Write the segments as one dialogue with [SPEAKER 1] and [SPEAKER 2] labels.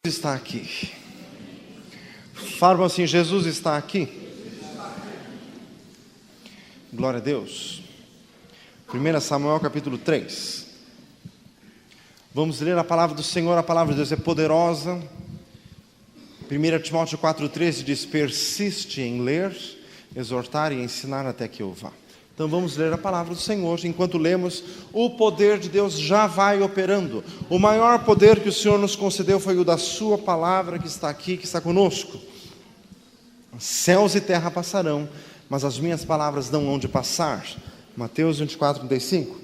[SPEAKER 1] Está aqui. Falam assim: Jesus está aqui. Glória a Deus. 1 Samuel capítulo 3. Vamos ler a palavra do Senhor. A palavra de Deus é poderosa. 1 Timóteo 4,13 diz: persiste em ler, exortar e ensinar até que eu vá. Então vamos ler a palavra do Senhor. Enquanto lemos, o poder de Deus já vai operando. O maior poder que o Senhor nos concedeu foi o da sua palavra que está aqui, que está conosco. Céus e terra passarão, mas as minhas palavras não hão de passar. Mateus 24:35.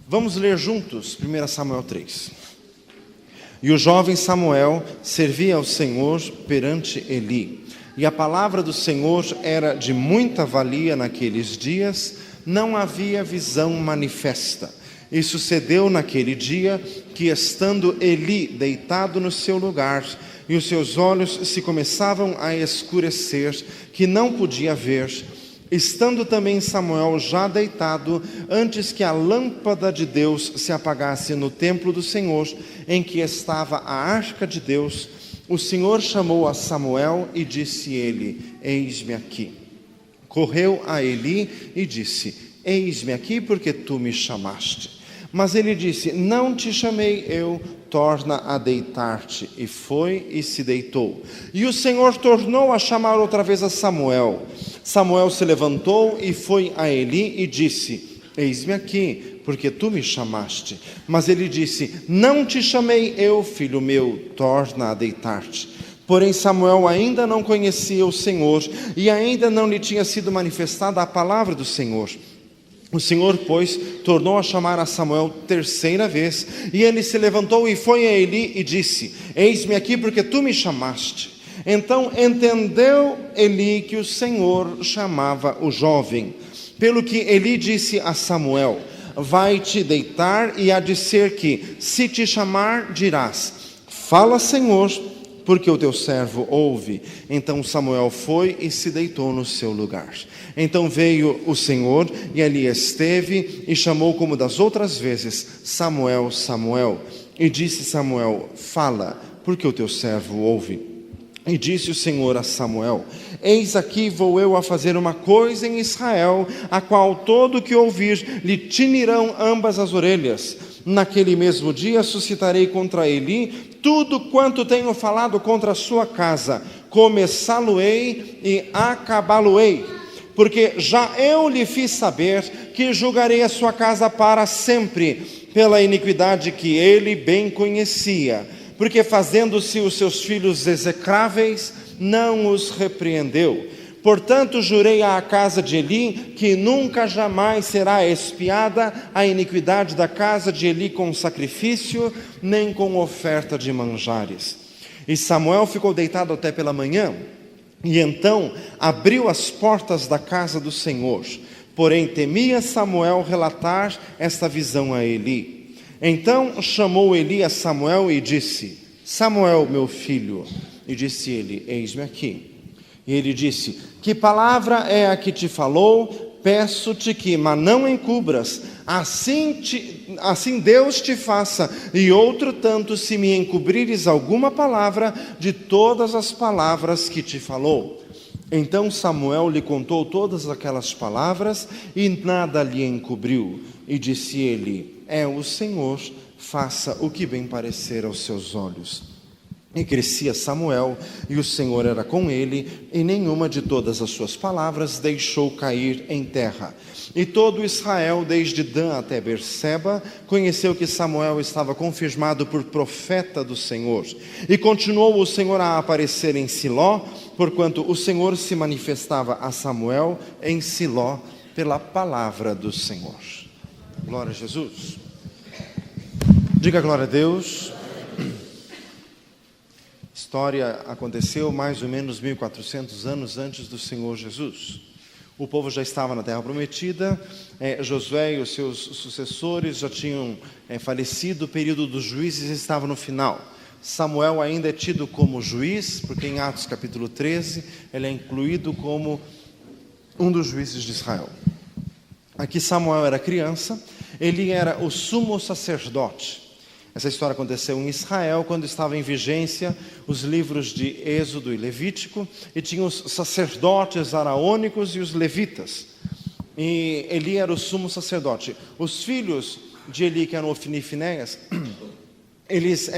[SPEAKER 1] Vamos ler juntos 1 Samuel 3. E o jovem Samuel servia ao Senhor perante Eli. E a palavra do Senhor era de muita valia naqueles dias, não havia visão manifesta. E sucedeu naquele dia que, estando Eli deitado no seu lugar, e os seus olhos se começavam a escurecer, que não podia ver, estando também Samuel já deitado, antes que a lâmpada de Deus se apagasse no templo do Senhor, em que estava a arca de Deus, o Senhor chamou a Samuel e disse ele: eis-me aqui. Correu a Eli e disse: eis-me aqui, porque tu me chamaste. Mas ele disse: não te chamei eu, torna a deitar-te. E foi e se deitou. E o Senhor tornou a chamar outra vez a Samuel. Samuel se levantou e foi a Eli e disse: eis-me aqui, porque tu me chamaste. Mas ele disse: não te chamei eu, filho meu, torna a deitar-te. Porém Samuel ainda não conhecia o Senhor, e ainda não lhe tinha sido manifestada a palavra do Senhor. O Senhor, pois, tornou a chamar a Samuel terceira vez, e ele se levantou e foi a Eli e disse: eis-me aqui, porque tu me chamaste. Então entendeu Eli que o Senhor chamava o jovem. Pelo que Eli disse a Samuel: vai-te deitar, e há de ser que, se te chamar, dirás: fala, Senhor, porque o teu servo ouve. Então Samuel foi e se deitou no seu lugar. Então veio o Senhor, e ali esteve, e chamou como das outras vezes: Samuel, Samuel. E disse Samuel: fala, porque o teu servo ouve. E disse o Senhor a Samuel: eis aqui vou eu a fazer uma coisa em Israel, a qual todo que ouvir lhe tinirão ambas as orelhas. Naquele mesmo dia suscitarei contra Eli tudo quanto tenho falado contra a sua casa, começá-lo-ei e acabá-lo-ei. Porque já eu lhe fiz saber que julgarei a sua casa para sempre, pela iniquidade que ele bem conhecia. Porque fazendo-se os seus filhos execráveis, não os repreendeu. Portanto, jurei à casa de Eli que nunca jamais será expiada a iniquidade da casa de Eli com sacrifício, nem com oferta de manjares. E Samuel ficou deitado até pela manhã, e então abriu as portas da casa do Senhor. Porém temia Samuel relatar esta visão a Eli. Então chamou Eli a Samuel e disse: Samuel, meu filho. E disse ele: eis-me aqui. E ele disse: que palavra é a que te falou? Peço-te que, mas não encubras, assim Deus te faça, e outro tanto se me encobrires alguma palavra de todas as palavras que te falou. Então Samuel lhe contou todas aquelas palavras, e nada lhe encobriu. E disse ele: é o Senhor, faça o que bem parecer aos seus olhos. E crescia Samuel, e o Senhor era com ele, e nenhuma de todas as suas palavras deixou cair em terra. E todo Israel, desde Dan até Berseba, conheceu que Samuel estava confirmado por profeta do Senhor. E continuou o Senhor a aparecer em Siló, porquanto o Senhor se manifestava a Samuel em Siló pela palavra do Senhor. Glória a Jesus. Diga glória a Deus. A história aconteceu mais ou menos 1400 anos antes do Senhor Jesus. O povo já estava na terra prometida, Josué e os seus sucessores já tinham falecido, o período dos juízes estava no final. Samuel ainda é tido como juiz, porque em Atos capítulo 13 ele é incluído como um dos juízes de Israel. Aqui Samuel era criança, ele era o sumo sacerdote. Essa história aconteceu em Israel, quando estava em vigência os livros de Êxodo e Levítico, e tinha os sacerdotes araônicos e os levitas. E Eli era o sumo sacerdote. Os filhos de Eli, que eram Ofni e Finéias, eles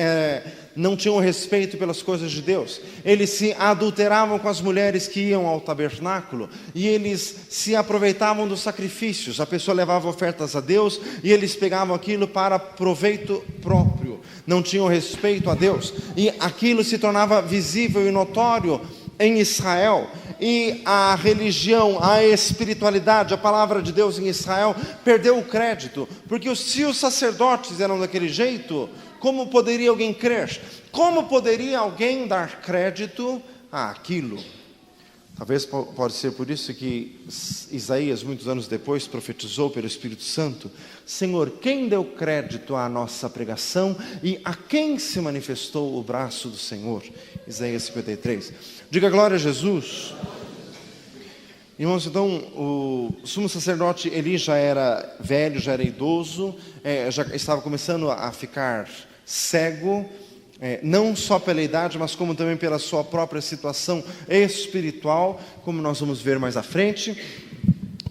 [SPEAKER 1] não tinham respeito pelas coisas de Deus. Eles se adulteravam com as mulheres que iam ao tabernáculo, e eles se aproveitavam dos sacrifícios. A pessoa levava ofertas a Deus, e eles pegavam aquilo para proveito próprio. Não tinham respeito a Deus, e aquilo se tornava visível e notório em Israel. E a religião, a espiritualidade, a palavra de Deus em Israel perdeu o crédito, porque se os sacerdotes eram daquele jeito, como poderia alguém crer? Como poderia alguém dar crédito àquilo? Talvez pode ser por isso que Isaías, muitos anos depois, profetizou pelo Espírito Santo: Senhor, quem deu crédito à nossa pregação e a quem se manifestou o braço do Senhor? Isaías 53. Diga glória a Jesus. Irmãos, então, o sumo sacerdote Eli já era velho, já era idoso, já estava começando a ficar cego, não só pela idade, mas como também pela sua própria situação espiritual, como nós vamos ver mais à frente.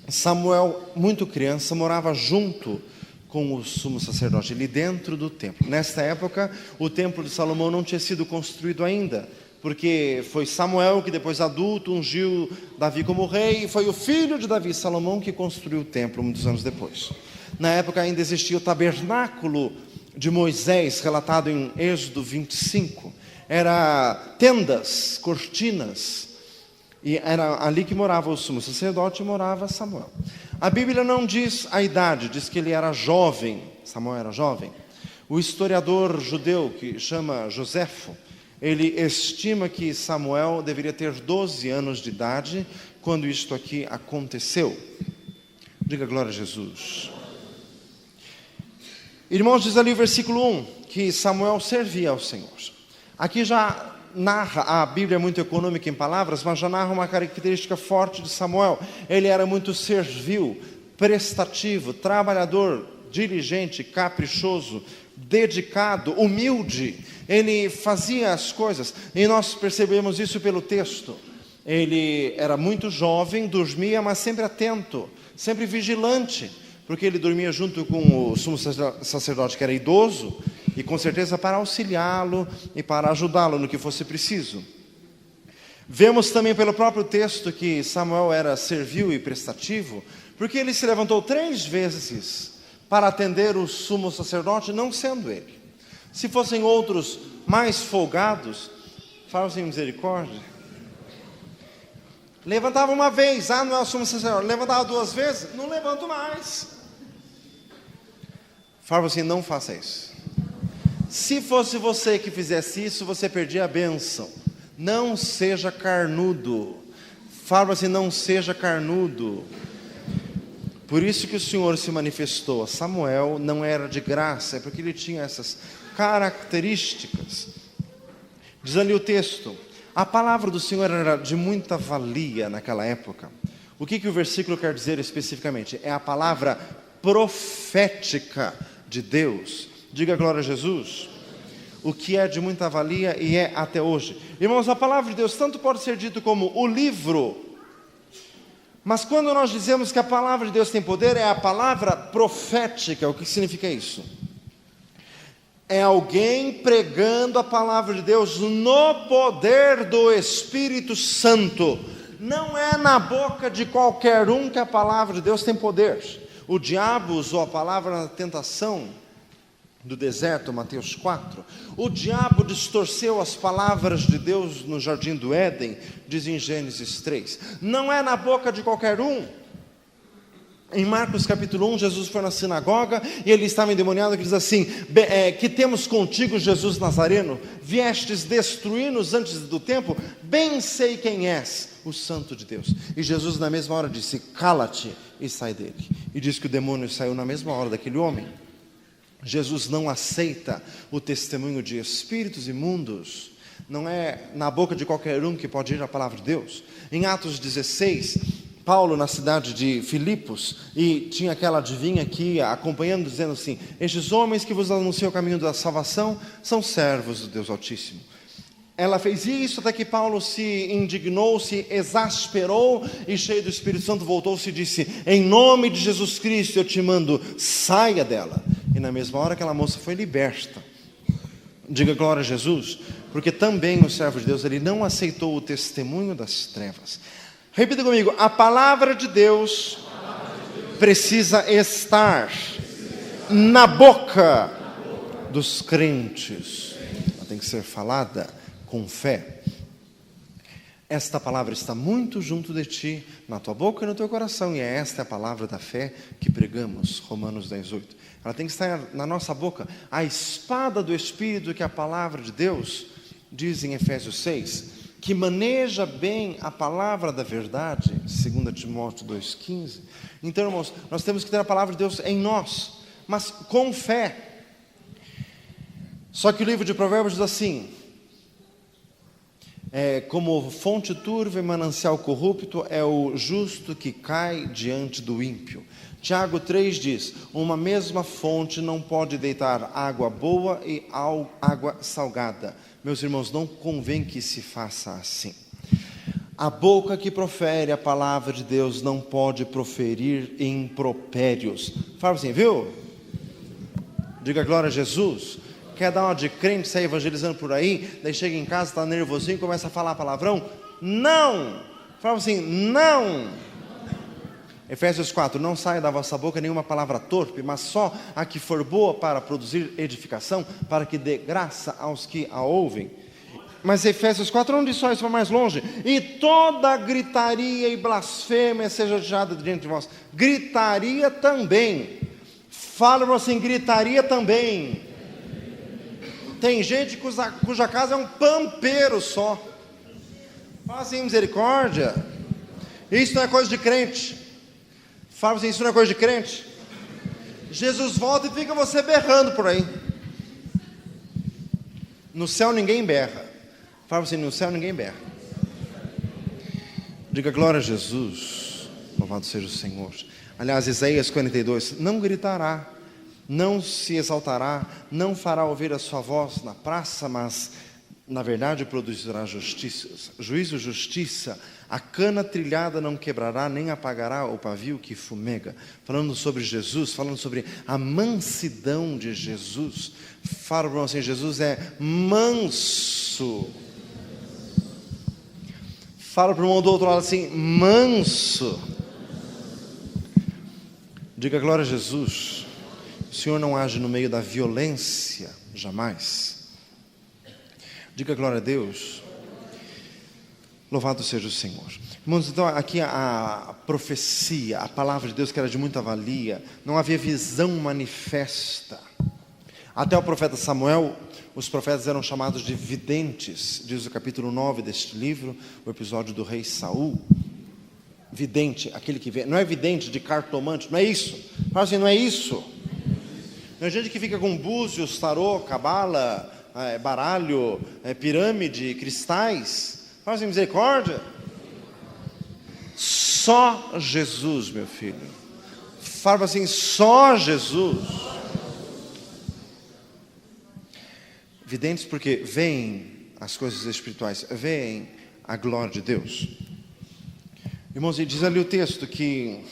[SPEAKER 1] Samuel, muito criança, morava junto com o sumo sacerdote, ali dentro do templo. Nesta época, o templo de Salomão não tinha sido construído ainda, porque foi Samuel que depois adulto ungiu Davi como rei, e foi o filho de Davi, Salomão, que construiu o templo muitos anos depois. Na época ainda existia o tabernáculo de Moisés, relatado em Êxodo 25, era tendas, cortinas, e era ali que morava o sumo sacerdote e morava Samuel. A Bíblia não diz a idade, diz que ele era jovem, Samuel era jovem. O historiador judeu, que chama Joséfo, ele estima que Samuel deveria ter 12 anos de idade quando isto aqui aconteceu. Diga glória a Jesus. Irmãos, diz ali o versículo 1, que Samuel servia ao Senhor. Aqui já narra, a Bíblia é muito econômica em palavras, mas já narra uma característica forte de Samuel. Ele era muito servil, prestativo, trabalhador, diligente, caprichoso, dedicado, humilde. Ele fazia as coisas, e nós percebemos isso pelo texto. Ele era muito jovem, dormia, mas sempre atento, sempre vigilante, porque ele dormia junto com o sumo sacerdote, que era idoso, e com certeza para auxiliá-lo e para ajudá-lo no que fosse preciso. Vemos também pelo próprio texto que Samuel era servil e prestativo, porque ele se levantou 3 vezes para atender o sumo sacerdote, não sendo ele. Se fossem outros mais folgados, fazem misericórdia, levantava uma vez, não é o sumo sacerdote, levantava 2 vezes, não levanto mais. Fala assim, não faça isso. Se fosse você que fizesse isso, você perdia a bênção. Não seja carnudo. Fala assim, não seja carnudo. Por isso que o Senhor se manifestou a Samuel, não era de graça, é porque ele tinha essas características. Diz ali o texto, a palavra do Senhor era de muita valia naquela época. O que o versículo quer dizer especificamente? É a palavra profética de Deus. Diga glória a Jesus. O que é de muita valia e é até hoje. Irmãos, a palavra de Deus tanto pode ser dito como o livro, mas quando nós dizemos que a palavra de Deus tem poder, é a palavra profética. O que significa isso? É alguém pregando a palavra de Deus no poder do Espírito Santo. Não é na boca de qualquer um que a palavra de Deus tem poder. O diabo usou a palavra na tentação do deserto, Mateus 4. O diabo distorceu as palavras de Deus no jardim do Éden, diz em Gênesis 3. Não é na boca de qualquer um. Em Marcos capítulo 1, Jesus foi na sinagoga e ele estava endemoniado, que diz assim, que temos contigo, Jesus Nazareno, viestes destruir-nos antes do tempo, bem sei quem és, o Santo de Deus. E Jesus na mesma hora disse, cala-te e sai dele. E diz que o demônio saiu na mesma hora daquele homem. Jesus não aceita o testemunho de espíritos imundos. Não é na boca de qualquer um que pode ir a palavra de Deus. Em Atos 16, Paulo na cidade de Filipos, e tinha aquela adivinha que ia acompanhando, dizendo assim: estes homens que vos anunciam o caminho da salvação são servos do Deus Altíssimo. Ela fez isso até que Paulo se indignou, se exasperou, e cheio do Espírito Santo voltou-se e disse: em nome de Jesus Cristo eu te mando, saia dela. E na mesma hora aquela moça foi liberta. Diga glória a Jesus, porque também o servo de Deus, ele não aceitou o testemunho das trevas. Repita comigo: a palavra de Deus precisa estar na boca dos crentes. Ela tem que ser falada com fé. Esta palavra está muito junto de ti, na tua boca e no teu coração, e esta é a palavra da fé que pregamos, Romanos 10:8. Ela tem que estar na nossa boca. A espada do Espírito, que é a palavra de Deus, diz em Efésios 6, que maneja bem a palavra da verdade, 2 Timóteo 2,15. Então, irmãos, nós temos que ter a palavra de Deus em nós, mas com fé. Só que o livro de Provérbios diz assim: como fonte turva e manancial corrupto é o justo que cai diante do ímpio. Tiago 3 diz: uma mesma fonte não pode deitar água boa e água salgada. Meus irmãos, não convém que se faça assim. A boca que profere a palavra de Deus não pode proferir impropérios. Fala assim, viu? Diga glória a Jesus. Quer dar uma de crente, sair evangelizando por aí, daí chega em casa, está nervosinho, começa a falar palavrão? Não! Fala assim, não! Efésios 4, não saia da vossa boca nenhuma palavra torpe, mas só a que for boa para produzir edificação, para que dê graça aos que a ouvem. Mas Efésios 4 não diz só isso, vai mais longe. E toda gritaria e blasfêmia seja tirada diante de vós. Gritaria também. Fala assim, gritaria também. Tem gente cuja casa é um pampeiro só. Fala assim, misericórdia. Isso não é coisa de crente. Fala assim, isso não é coisa de crente. Jesus volta e fica você berrando por aí. No céu ninguém berra. Fala assim, no céu ninguém berra. Diga glória a Jesus. Louvado seja o Senhor. Aliás, Isaías 42, não gritará, não se exaltará, não fará ouvir a sua voz na praça, mas na verdade produzirá justiça, juízo, justiça. A cana trilhada não quebrará, nem apagará o pavio que fumega. Falando sobre Jesus, falando sobre a mansidão de Jesus. Fala para você, Jesus é manso. Fala para o irmão do outro lado assim, manso. Diga glória a Jesus. O Senhor não age no meio da violência, jamais. Diga glória a Deus. Louvado seja o Senhor. Irmãos, então aqui a profecia, a palavra de Deus que era de muita valia, não havia visão manifesta. Até o profeta Samuel, os profetas eram chamados de videntes, diz o capítulo 9 deste livro, o episódio do rei Saul. Vidente, aquele que vê, não é vidente de cartomante, não é isso. Fala assim, não é isso. Não é gente que fica com búzios, tarô, cabala, baralho, pirâmide, cristais. Fala assim, misericórdia. Só Jesus, meu filho. Fala assim, só Jesus. Videntes porque veem as coisas espirituais, veem a glória de Deus. Irmãos, diz ali o texto que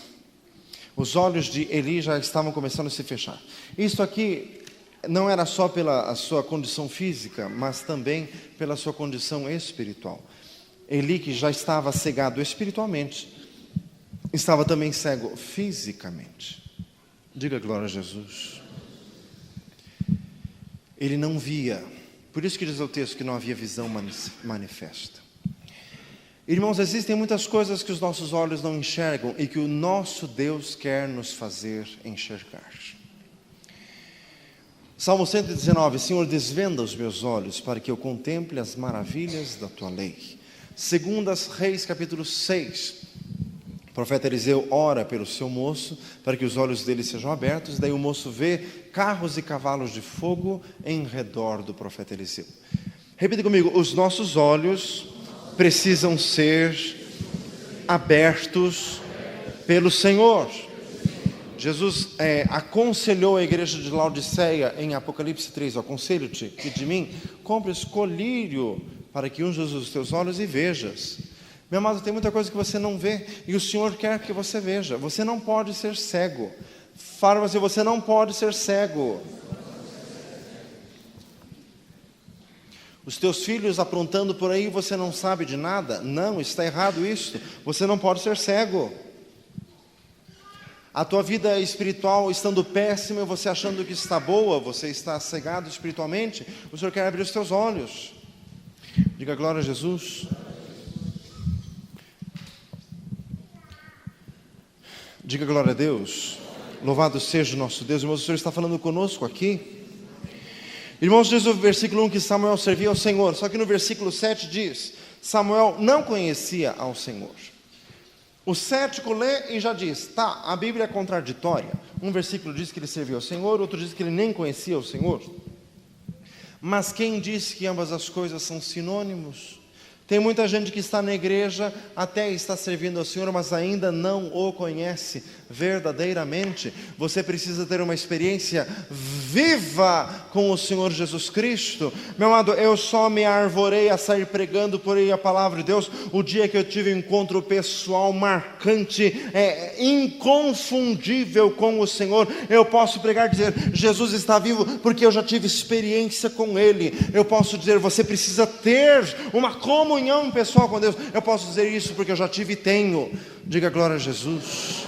[SPEAKER 1] os olhos de Eli já estavam começando a se fechar. Isso aqui não era só pela sua condição física, mas também pela sua condição espiritual. Eli, que já estava cegado espiritualmente, estava também cego fisicamente. Diga glória a Jesus. Ele não via, por isso que diz o texto que não havia visão manifesta. Irmãos, existem muitas coisas que os nossos olhos não enxergam e que o nosso Deus quer nos fazer enxergar. Salmo 119, Senhor, desvenda os meus olhos para que eu contemple as maravilhas da tua lei. Segundas Reis, capítulo 6, o profeta Eliseu ora pelo seu moço para que os olhos dele sejam abertos, daí o moço vê carros e cavalos de fogo em redor do profeta Eliseu. Repita comigo, os nossos olhos precisam ser abertos pelo Senhor. Jesus aconselhou a igreja de Laodiceia em Apocalipse 3, aconselho-te que de mim compres colírio para que unjas os teus olhos e vejas. Meu amado, tem muita coisa que você não vê e o Senhor quer que você veja. Você não pode ser cego. Fala para você não pode ser cego. Os teus filhos aprontando por aí, você não sabe de nada? Não, está errado isso. Você não pode ser cego. A tua vida espiritual estando péssima, você achando que está boa, você está cegado espiritualmente, o Senhor quer abrir os teus olhos. Diga glória a Jesus. Diga glória a Deus. Louvado seja o nosso Deus. Irmãos, o Senhor está falando conosco aqui. Irmãos, diz o versículo 1 que Samuel servia ao Senhor. Só que no versículo 7 diz: Samuel não conhecia ao Senhor. O cético lê e já diz: tá, a Bíblia é contraditória. Um versículo diz que ele servia ao Senhor, outro diz que ele nem conhecia o Senhor. Mas quem diz que ambas as coisas são sinônimos? Tem muita gente que está na igreja, até está servindo ao Senhor, mas ainda não o conhece verdadeiramente. Você precisa ter uma experiência viva com o Senhor Jesus Cristo. Meu amado, eu só me arvorei a sair pregando por aí a palavra de Deus o dia que eu tive um encontro pessoal marcante, inconfundível com o Senhor. Eu posso pregar e dizer: Jesus está vivo, porque eu já tive experiência com Ele. Eu posso dizer: você precisa ter uma comunhão pessoal com Deus. Eu posso dizer isso porque eu já tive e tenho. Diga glória a Jesus.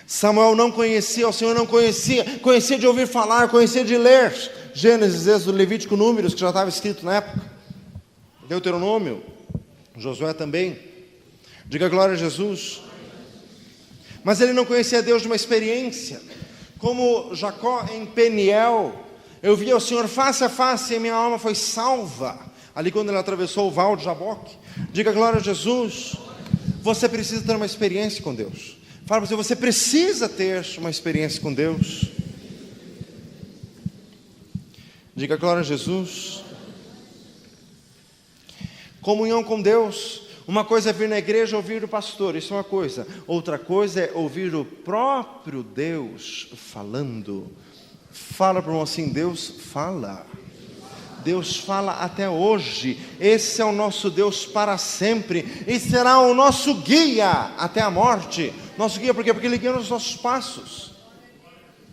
[SPEAKER 1] Samuel não conhecia o Senhor, não conhecia de ouvir falar, conhecia de ler Gênesis, Êxodo, Levítico, Números, que já estava escrito na época, Deuteronômio, Josué também. Diga glória a Jesus. Mas ele não conhecia Deus de uma experiência, como Jacó em Peniel. Eu via o Senhor face a face e minha alma foi salva, ali quando ele atravessou o val de Jaboque. Diga glória a Jesus. Você precisa ter uma experiência com Deus. Fala para você precisa ter uma experiência com Deus. Diga glória a Jesus. Comunhão com Deus. Uma coisa é vir na igreja ouvir o pastor, isso é uma coisa. Outra coisa é ouvir o próprio Deus falando. Fala para um assim: Deus fala. Deus fala até hoje. Esse é o nosso Deus para sempre e será o nosso guia até a morte. Nosso guia por quê? Porque Ele guia os nossos passos.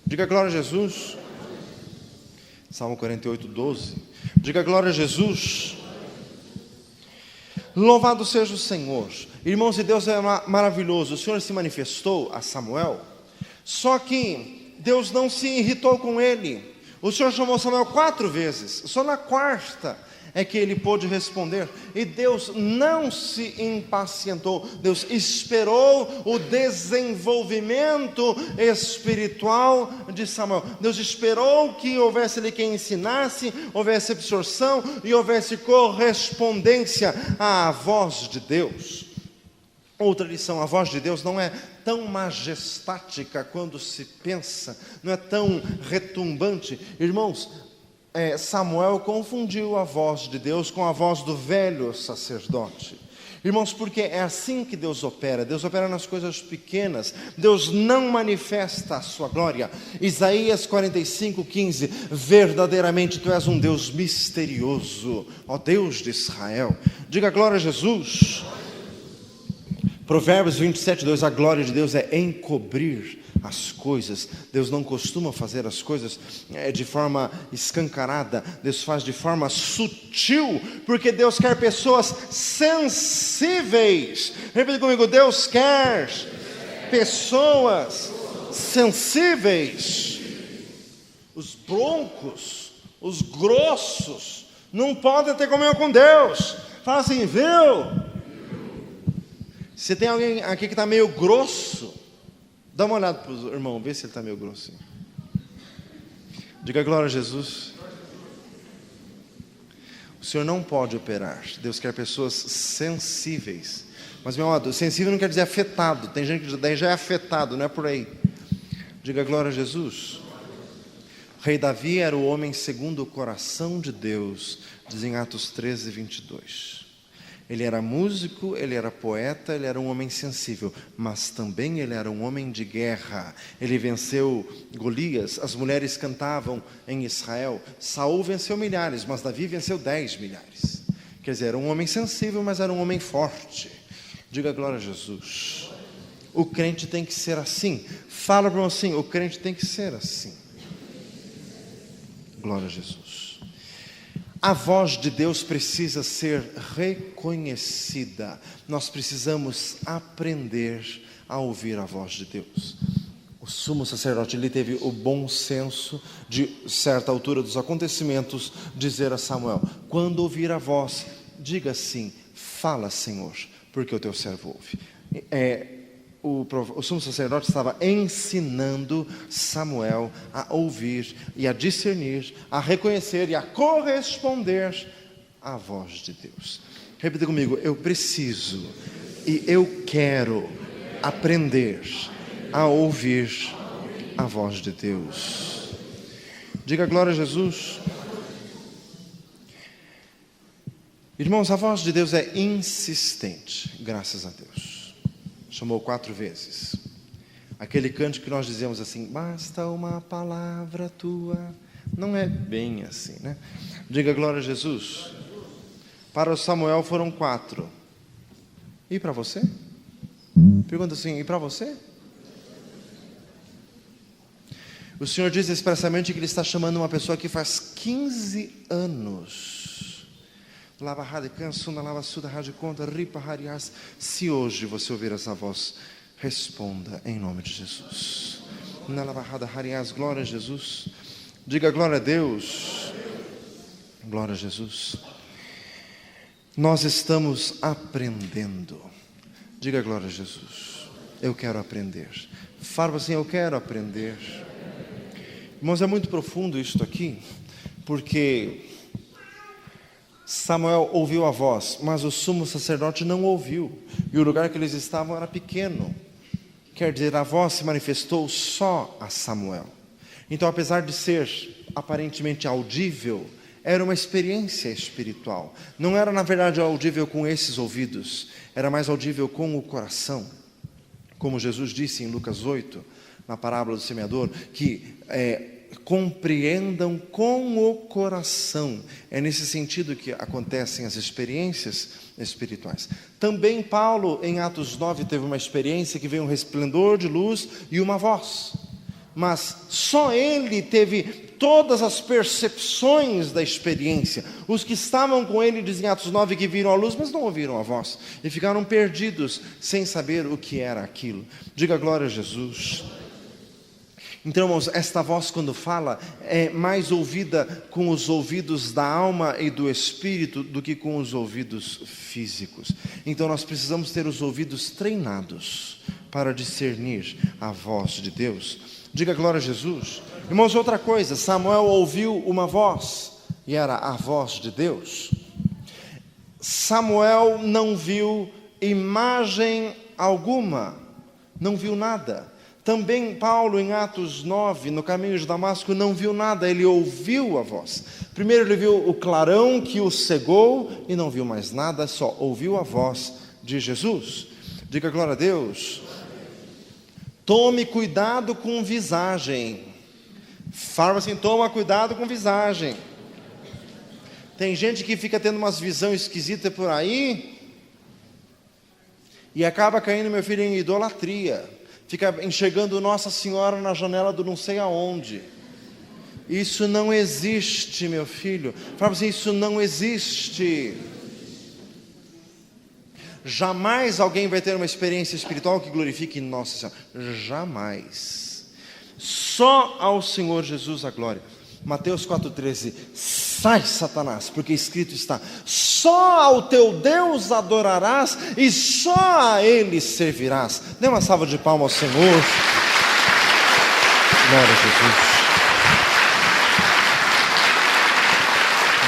[SPEAKER 1] Diga glória a Jesus. Salmo 48, 12. Diga glória a Jesus. Louvado seja o Senhor. Irmãos, e Deus é maravilhoso. O Senhor se manifestou a Samuel, só que Deus não se irritou com ele. O Senhor chamou Samuel 4 vezes, só na quarta é que ele pôde responder. E Deus não se impacientou, Deus esperou o desenvolvimento espiritual de Samuel. Deus esperou que houvesse ali quem ensinasse, houvesse absorção e houvesse correspondência à voz de Deus. Outra lição: a voz de Deus não é tão majestática quando se pensa, não é tão retumbante. Irmãos, Samuel confundiu a voz de Deus com a voz do velho sacerdote. Irmãos, porque é assim que Deus opera. Deus opera nas coisas pequenas. Deus não manifesta a sua glória. Isaías 45, 15. Verdadeiramente tu és um Deus misterioso, ó Deus de Israel. Diga glória a Jesus. Provérbios 27, 2, a glória de Deus é encobrir as coisas. Deus não costuma fazer as coisas de forma escancarada. Deus faz de forma sutil, porque Deus quer pessoas sensíveis. Repita comigo: Deus quer pessoas sensíveis. Os broncos, os grossos, não podem ter comunhão com Deus. Fala assim: viu? Se tem alguém aqui que está meio grosso, dá uma olhada para o irmão, vê se ele está meio grosso. Diga glória a Jesus. O Senhor não pode operar. Deus quer pessoas sensíveis. Mas, meu amado, sensível não quer dizer afetado. Tem gente que daí já é afetado, não é por aí. Diga glória a Jesus. O rei Davi era o homem segundo o coração de Deus, diz em Atos 13, 22. Ele era músico, ele era poeta, ele era um homem sensível, mas também ele era um homem de guerra. Ele venceu Golias, as mulheres cantavam em Israel. Saul venceu milhares, mas Davi venceu 10 milhares. Quer dizer, era um homem sensível, mas era um homem forte. Diga glória a Jesus. O crente tem que ser assim. Fala para mim assim, o crente tem que ser assim. Glória a Jesus. A voz de Deus precisa ser reconhecida. Nós precisamos aprender a ouvir a voz de Deus. O sumo sacerdote, ele teve o bom senso de certa altura dos acontecimentos dizer a Samuel: quando ouvir a voz, diga assim: fala, Senhor, porque o teu servo ouve. O sumo sacerdote estava ensinando Samuel a ouvir e a discernir, a reconhecer e a corresponder à voz de Deus. Repita comigo: eu preciso e eu quero aprender a ouvir a voz de Deus. Diga glória a Jesus. Irmãos, a voz de Deus é insistente, graças a Deus. Chamou 4 vezes. Aquele cântico que nós dizemos assim: basta uma palavra tua. Não é bem assim, né? Diga glória a Jesus. Para o Samuel foram 4. E para você? Pergunta assim: e para você? O Senhor diz expressamente que Ele está chamando uma pessoa que faz 15 anos. Se hoje você ouvir essa voz, responda em nome de Jesus. Glória a Jesus. Diga glória a Deus. Glória a Jesus. Nós estamos aprendendo. Diga glória a Jesus. Eu quero aprender. Fala assim: eu quero aprender. Irmãos, é muito profundo isto aqui, porque Samuel ouviu a voz, mas o sumo sacerdote não ouviu, e o lugar que eles estavam era pequeno. Quer dizer, a voz se manifestou só a Samuel. Então, apesar de ser aparentemente audível, era uma experiência espiritual. Não era, na verdade, audível com esses ouvidos, era mais audível com o coração. Como Jesus disse em Lucas 8, na parábola do semeador, que compreendam com o coração. É nesse sentido que acontecem as experiências espirituais. Também Paulo, em Atos 9, teve uma experiência que veio um resplendor de luz e uma voz. Mas só ele teve todas as percepções da experiência. Os que estavam com ele, dizem Atos 9, que viram a luz, mas não ouviram a voz. E ficaram perdidos, sem saber o que era aquilo. Diga glória a Jesus. Então, irmãos, esta voz, quando fala, é mais ouvida com os ouvidos da alma e do espírito do que com os ouvidos físicos. Então, nós precisamos ter os ouvidos treinados para discernir a voz de Deus. Diga glória a Jesus. Irmãos, outra coisa, Samuel ouviu uma voz, e era a voz de Deus. Samuel não viu imagem alguma, não viu nada. Também Paulo, em Atos 9, no caminho de Damasco, não viu nada, ele ouviu a voz. Primeiro ele viu o clarão que o cegou e não viu mais nada, só ouviu a voz de Jesus. Diga glória a Deus. Tome cuidado com visagem. Fala assim: toma cuidado com visagem. Tem gente que fica tendo umas visões esquisitas por aí e acaba caindo, meu filho, em idolatria. Fica enxergando Nossa Senhora na janela do não sei aonde. Isso não existe, meu filho. Fala assim: isso não existe. Jamais alguém vai ter uma experiência espiritual que glorifique Nossa Senhora. Jamais. Só ao Senhor Jesus a glória. Mateus 4,13. Sai, Satanás, porque escrito está: só ao teu Deus adorarás e só a Ele servirás. Dê uma salva de palmas ao Senhor. Glória a Jesus.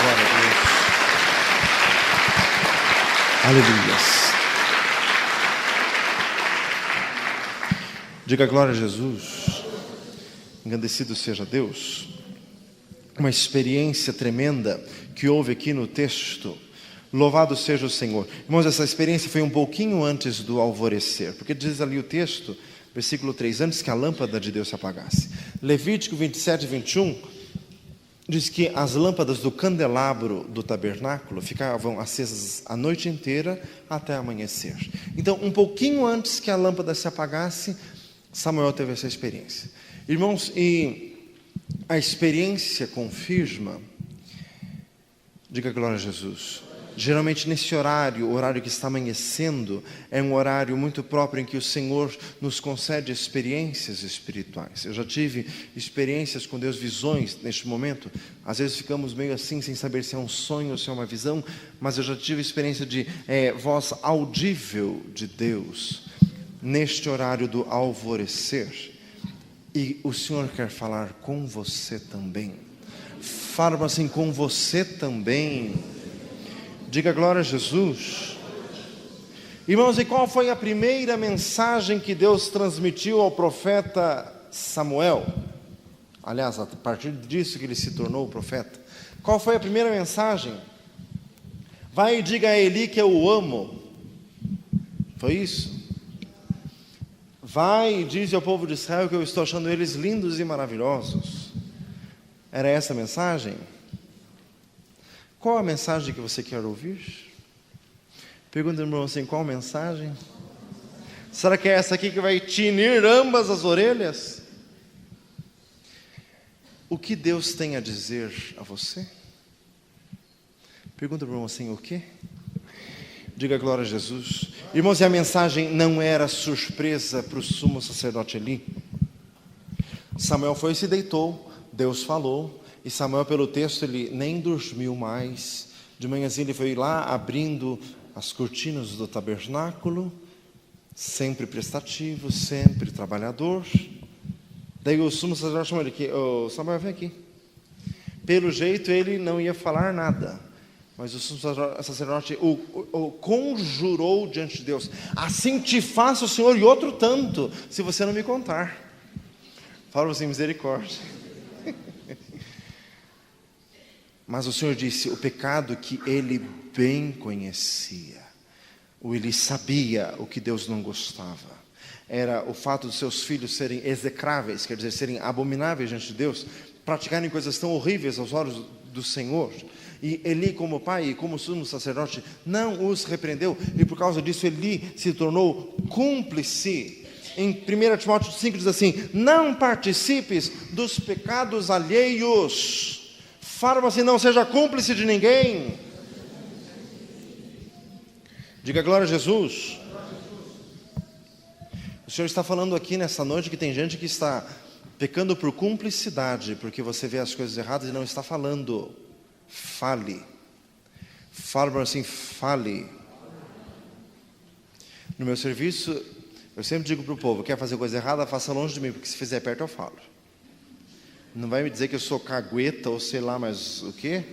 [SPEAKER 1] Glória a Deus. Aleluias. Diga glória a Jesus. Engrandecido seja Deus. Uma experiência tremenda que houve aqui no texto Louvado seja o Senhor. Irmãos, essa experiência foi um pouquinho antes do alvorecer, porque diz ali o texto, versículo 3, antes que a lâmpada de Deus se apagasse. Levítico 27 e 21 diz que as lâmpadas do candelabro do tabernáculo ficavam acesas a noite inteira até amanhecer. Então, um pouquinho antes que a lâmpada se apagasse, Samuel teve essa experiência. Irmãos, e a experiência confirma, diga glória a Jesus. Geralmente nesse horário, o horário que está amanhecendo, é um horário muito próprio em que o Senhor nos concede experiências espirituais. Eu já tive experiências com Deus, visões neste momento. Às vezes ficamos meio assim, sem saber se é um sonho ou se é uma visão, mas eu já tive experiência de voz audível de Deus, neste horário do alvorecer. E o Senhor quer falar com você também. Fala assim, com você também. Diga glória a Jesus. Irmãos, e qual foi a primeira mensagem que Deus transmitiu ao profeta Samuel? Aliás, a partir disso que ele se tornou o profeta. Qual foi a primeira mensagem? Vai e diga a Eli que eu o amo. Foi isso? Vai e diz ao povo de Israel que eu estou achando eles lindos e maravilhosos. Era essa a mensagem? Qual a mensagem que você quer ouvir? Pergunta, irmão, assim, qual mensagem? Será que é essa aqui que vai tinir ambas as orelhas? O que Deus tem a dizer a você? Pergunta, irmão, assim, o quê? Diga glória a Jesus. Irmãos, e a mensagem não era surpresa para o sumo sacerdote Eli. Samuel foi e se deitou, Deus falou. E Samuel, pelo texto, ele nem dormiu mais. De manhãzinha ele foi lá abrindo as cortinas do tabernáculo, sempre prestativo, sempre trabalhador. Daí o sumo sacerdote chamou ele aqui, Samuel, vem aqui. Pelo jeito ele não ia falar nada, mas o sumo sacerdote o conjurou diante de Deus: assim te faça o Senhor e outro tanto, se você não me contar. Fala assim, misericórdia. Mas o Senhor disse, o pecado que ele bem conhecia, ele sabia o que Deus não gostava, era o fato de seus filhos serem execráveis, quer dizer, serem abomináveis diante de Deus, praticarem coisas tão horríveis aos olhos do Senhor. E Eli, como pai e como sumo sacerdote, não os repreendeu, e por causa disso Eli se tornou cúmplice. Em 1 Timóteo 5 diz assim, não participes dos pecados alheios. Fala assim, não seja cúmplice de ninguém. Diga glória a Jesus. O Senhor está falando aqui nessa noite que tem gente que está pecando por cumplicidade, porque você vê as coisas erradas e não está falando. Fale. Fala assim, fale. No meu serviço, eu sempre digo para o povo, quer fazer coisa errada, faça longe de mim, porque se fizer perto eu falo. Não vai me dizer que eu sou cagueta ou sei lá mais o quê,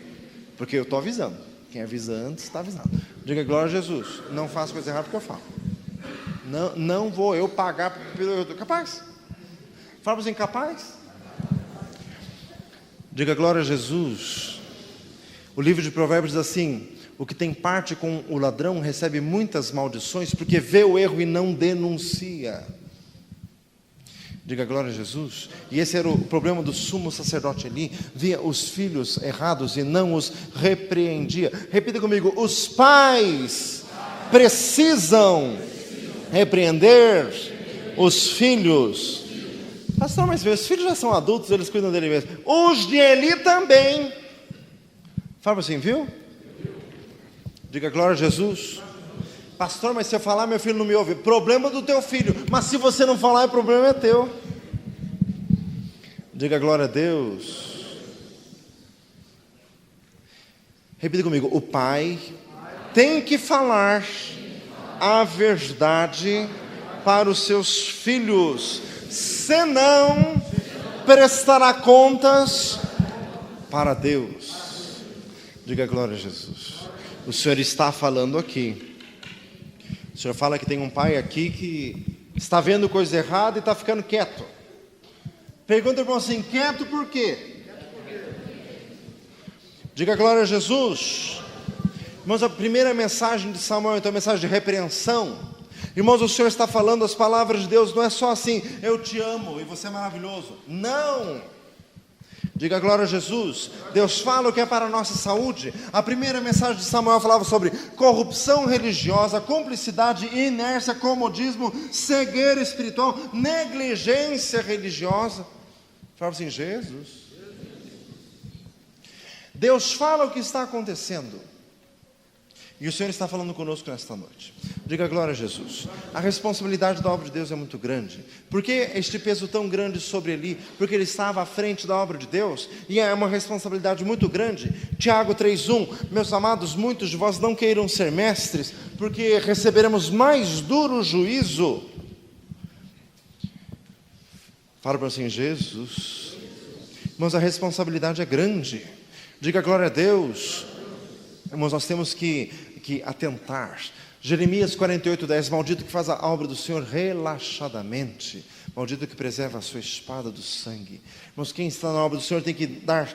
[SPEAKER 1] porque eu estou avisando. Quem avisa antes está avisando. Diga glória a Jesus. Não faça coisa errada porque eu falo. Não vou eu pagar pelo capaz. Fala assim, capaz. Diga glória a Jesus. O livro de Provérbios diz assim, o que tem parte com o ladrão recebe muitas maldições, porque vê o erro e não denuncia. Diga glória a Jesus. E esse era o problema do sumo sacerdote Eli. Via os filhos errados e não os repreendia. Repita comigo, os pais precisam repreender os filhos. Pastor, mas meus filhos já são adultos, eles cuidam dele mesmo. Os de Eli também. Fala assim, viu? Diga glória a Jesus. Pastor, mas se eu falar, meu filho não me ouve. Problema do teu filho. Mas se você não falar, o problema é teu. Diga glória a Deus. Repita comigo. O pai tem que falar a verdade para os seus filhos. Senão, prestará contas para Deus. Diga glória a Jesus. O Senhor está falando aqui. O Senhor fala que tem um pai aqui que está vendo coisa errada e está ficando quieto. Pergunta, irmão, assim, quieto por quê? Diga glória a Jesus. Irmãos, a primeira mensagem de Samuel, então, é a mensagem de repreensão. Irmãos, o Senhor está falando as palavras de Deus, não é só assim, eu te amo e você é maravilhoso. Não! Diga glória a Jesus. Deus fala o que é para a nossa saúde. A primeira mensagem de Samuel falava sobre corrupção religiosa, cumplicidade, inércia, comodismo, cegueira espiritual, negligência religiosa. Falava assim, Jesus. Deus fala o que está acontecendo. E o Senhor está falando conosco nesta noite. Diga glória a Jesus. A responsabilidade da obra de Deus é muito grande. Por que este peso tão grande sobre Eli? Porque ele estava à frente da obra de Deus. E é uma responsabilidade muito grande. Tiago 3:1. Meus amados, muitos de vós não queiram ser mestres, porque receberemos mais duro juízo. Fala para assim, Jesus. Irmãos, a responsabilidade é grande. Diga glória a Deus. Irmãos, nós temos que atentar. Jeremias 48:10. Maldito que faz a obra do Senhor relaxadamente, maldito que preserva a sua espada do sangue. Irmãos, quem está na obra do Senhor tem que dar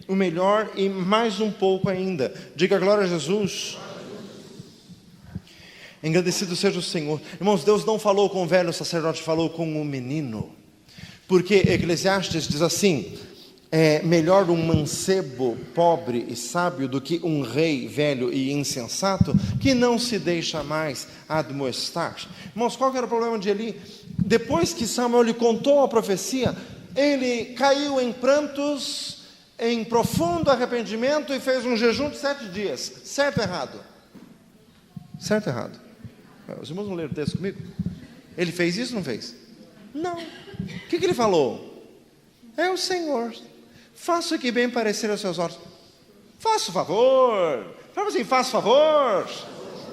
[SPEAKER 1] o melhor e mais um pouco ainda. Diga glória a Jesus. Engrandecido seja o Senhor. Irmãos, Deus não falou com o velho sacerdote, falou com o menino. Porque Eclesiastes diz assim: é melhor um mancebo pobre e sábio do que um rei velho e insensato, que não se deixa mais admoestar. Irmãos, qual que era o problema de Eli? Depois que Samuel lhe contou a profecia, ele caiu em prantos, em profundo arrependimento e fez um jejum de 7 dias. Certo ou errado? Certo ou errado? Os irmãos não leram o texto comigo? Ele fez isso ou não fez? Não. O que ele falou? É o Senhor. Faça o que bem parecer aos seus olhos. Faça o favor. Fala assim, faça o favor.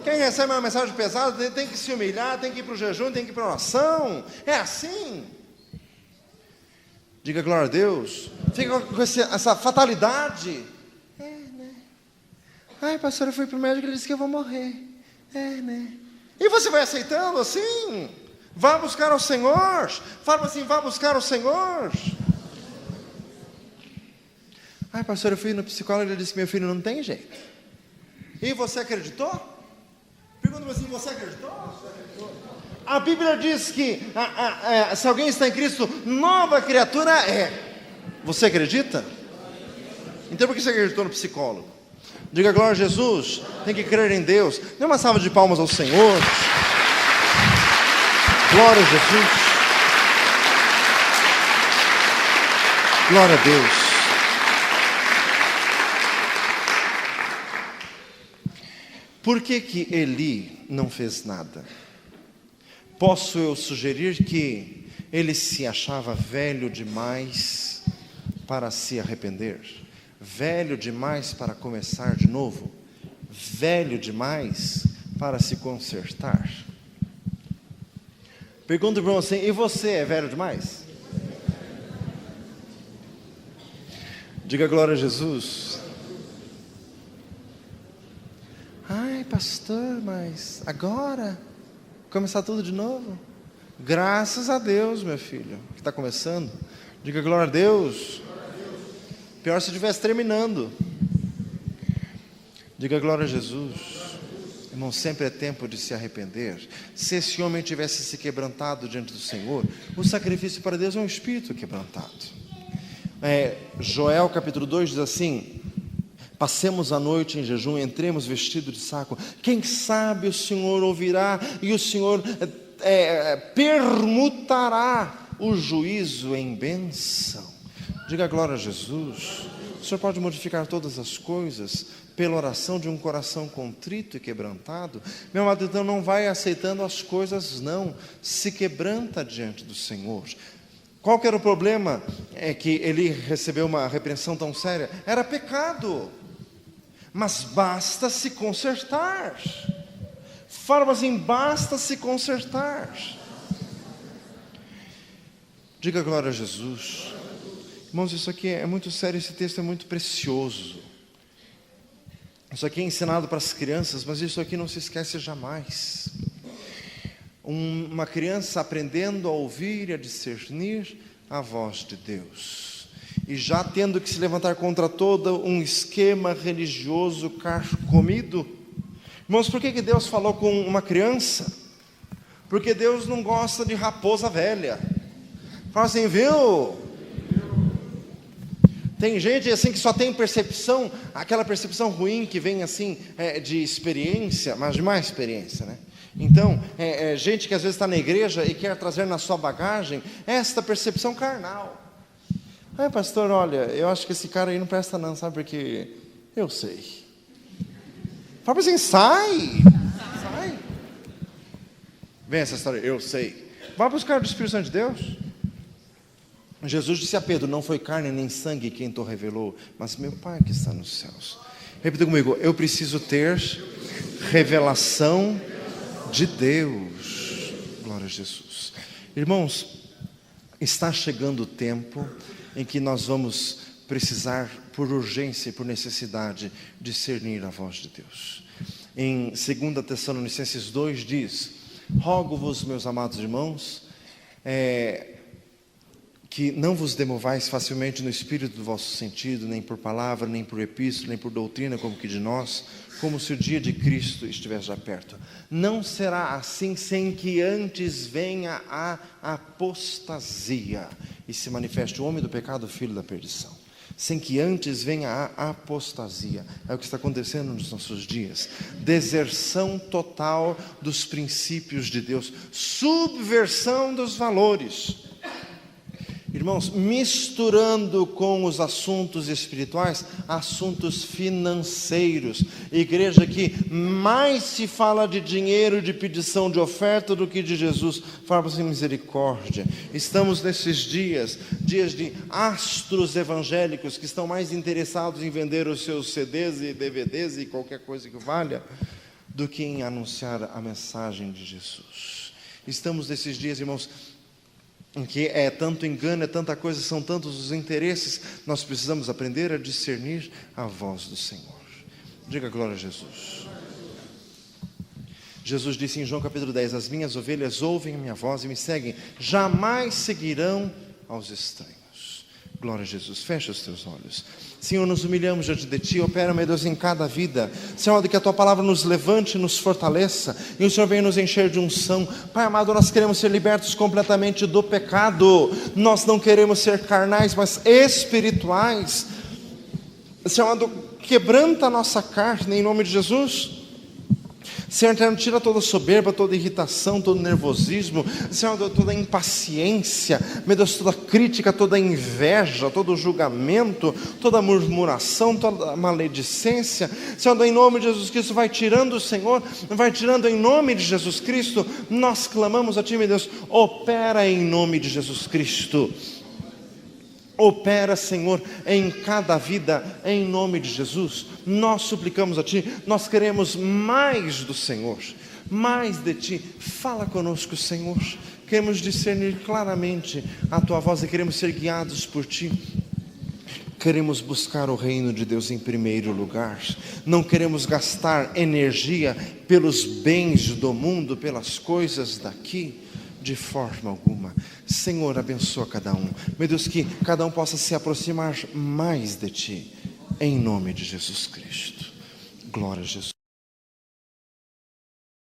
[SPEAKER 1] Quem recebe uma mensagem pesada tem que se humilhar, tem que ir para o jejum, tem que ir para a oração. É assim. Diga glória a Deus. Fica com essa fatalidade. É, né? Ai, pastor, eu fui para o médico e ele disse que eu vou morrer. É, né? E você vai aceitando assim? Vá buscar ao Senhor. Fala assim, vá buscar ao Senhor. Ai, pastor, eu fui no psicólogo e ele disse que meu filho não tem jeito. E você acreditou? Pergunta assim, você acreditou? A Bíblia diz que se alguém está em Cristo, nova criatura é. Você acredita? Então por que você acreditou no psicólogo? Diga glória a Jesus. Tem que crer em Deus. Dê uma salva de palmas ao Senhor. Glória a Jesus. Glória a Deus. Por que Eli não fez nada? Posso eu sugerir que ele se achava velho demais para se arrepender? Velho demais para começar de novo? Velho demais para se consertar? Pergunta para você, e você é velho demais? Diga glória a Jesus. Ai, pastor, mas agora? Começar tudo de novo? Graças a Deus, meu filho, que está começando. Diga glória a Deus. Pior se estivesse terminando. Diga glória a Jesus. Irmão, sempre é tempo de se arrepender. Se esse homem tivesse se quebrantado diante do Senhor, o sacrifício para Deus é um espírito quebrantado. Joel capítulo 2 diz assim: passemos a noite em jejum, entremos vestido de saco. Quem sabe o Senhor ouvirá e o Senhor permutará o juízo em bênção. Diga glória a Jesus. O Senhor pode modificar todas as coisas pela oração de um coração contrito e quebrantado. Meu amado, então não vai aceitando as coisas, não. Se quebranta diante do Senhor. Qual que era o problema? É que ele recebeu uma repreensão tão séria. Era pecado. Mas basta se consertar. Fala assim, basta se consertar. Diga glória a Jesus. Irmãos, isso aqui é muito sério, esse texto é muito precioso. Isso aqui é ensinado para as crianças, mas isso aqui não se esquece jamais. Uma criança aprendendo a ouvir e a discernir a voz de Deus. e já tendo que se levantar contra todo um esquema religioso carcomido. Irmãos, por que Deus falou com uma criança? Porque Deus não gosta de raposa velha. Fala assim, viu? Tem gente assim que só tem percepção, aquela percepção ruim que vem assim de experiência, mas de má experiência, né? Então, gente que às vezes está na igreja e quer trazer na sua bagagem esta percepção carnal. Pastor, olha, eu acho que esse cara aí não presta não, sabe? Porque eu sei. Fala assim, sai. Vem essa história, eu sei. Vai buscar o Espírito Santo de Deus. Jesus disse a Pedro, não foi carne nem sangue quem te revelou, mas meu Pai que está nos céus. Repita comigo, eu preciso ter revelação de Deus. Glória a Jesus. Irmãos, está chegando o tempo em que nós vamos precisar, por urgência e por necessidade, discernir a voz de Deus. Em 2 Tessalonicenses 2 diz, rogo-vos, meus amados irmãos, que não vos demovais facilmente no espírito do vosso sentido, nem por palavra, nem por epístola, nem por doutrina, como que de nós, como se o dia de Cristo estivesse já perto. Não será assim sem que antes venha a apostasia e se manifeste o homem do pecado, o filho da perdição. Sem que antes venha a apostasia. É o que está acontecendo nos nossos dias. Deserção total dos princípios de Deus. Subversão dos valores. Irmãos, misturando com os assuntos espirituais, assuntos financeiros. Igreja que mais se fala de dinheiro, de pedição de oferta do que de Jesus. Fala assim, misericórdia. Estamos nesses dias de astros evangélicos que estão mais interessados em vender os seus CDs e DVDs e qualquer coisa que valha, do que em anunciar a mensagem de Jesus. Estamos nesses dias, irmãos, em que é tanto engano, é tanta coisa, são tantos os interesses, nós precisamos aprender a discernir a voz do Senhor. Diga glória a Jesus. Jesus disse em João capítulo 10, as minhas ovelhas ouvem a minha voz e me seguem, jamais seguirão aos estranhos. Glória a Jesus, fecha os teus olhos. Senhor, nos humilhamos diante de Ti, opera, meu Deus, em cada vida. Senhor, que a Tua palavra nos levante, nos fortaleça, e o Senhor venha nos encher de unção. Pai amado, nós queremos ser libertos completamente do pecado. Nós não queremos ser carnais, mas espirituais. Senhor amado, quebranta a nossa carne em nome de Jesus. Senhor, tira toda soberba, toda irritação, todo nervosismo, Senhor, toda impaciência, meu Deus, toda crítica, toda inveja, todo julgamento, toda murmuração, toda maledicência, Senhor, em nome de Jesus Cristo, vai tirando, Senhor, vai tirando em nome de Jesus Cristo. Nós clamamos a Ti, meu Deus, opera em nome de Jesus Cristo. Opera, Senhor, em cada vida, em nome de Jesus. Nós suplicamos a Ti, nós queremos mais do Senhor, mais de Ti. Fala conosco, Senhor. Queremos discernir claramente a Tua voz e queremos ser guiados por Ti. Queremos buscar o reino de Deus em primeiro lugar. Não queremos gastar energia pelos bens do mundo, pelas coisas daqui, de forma alguma. Senhor, abençoa cada um. Meu Deus, que cada um possa se aproximar mais de Ti, em nome de Jesus Cristo. Glória a Jesus.